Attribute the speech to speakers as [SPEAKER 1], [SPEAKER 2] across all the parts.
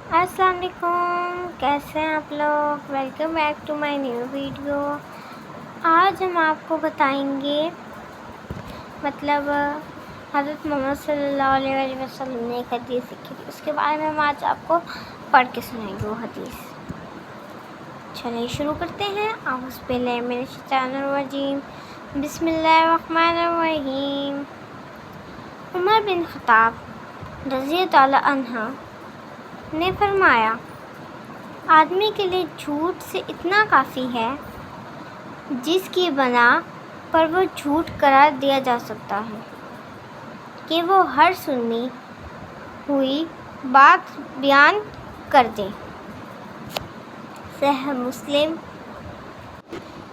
[SPEAKER 1] अस्सलाम वालेकुम, कैसे हैं आप लोग। Welcome back to my new video. आज हम आपको बताएंगे हज़रत मोहम्मद सल्लल्लाहु अलैहि वसल्लम ने एक हदीस लिखी थी, उसके बारे में हम आज आपको पढ़ के सुनाएंगे वो हदीस। चलिए शुरू करते हैं। औज़ु बिल्लाहि मिनश शैतानिर रजीम, बिस्मिल्लाहिर्रहमानिर्रहीम। उमर बिन खत्ताब रज़ियल्लाहु अन्हु ने फरमाया, आदमी के लिए झूठ से इतना काफ़ी है जिसकी बना पर वो झूठ करार दिया जा सकता है कि वो हर सुनी हुई बात बयान कर दे। सहीह मुस्लिम।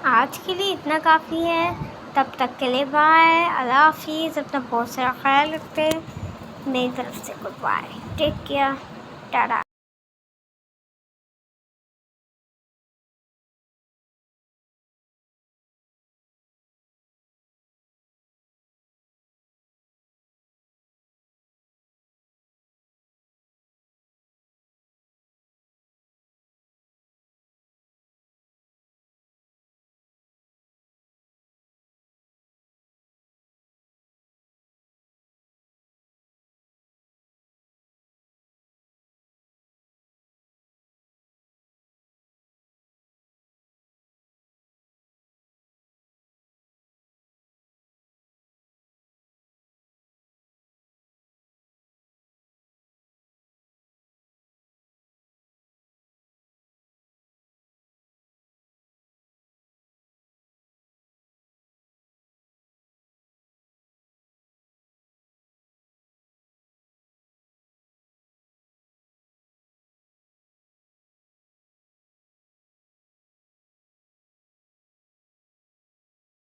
[SPEAKER 1] आज के लिए इतना काफ़ी है। तब तक के लिए बाय, अल्लाह हाफिज़। अपना बहुत सारा ख्याल रखते हैं। मेरी तरफ से good bye, take care, Tata.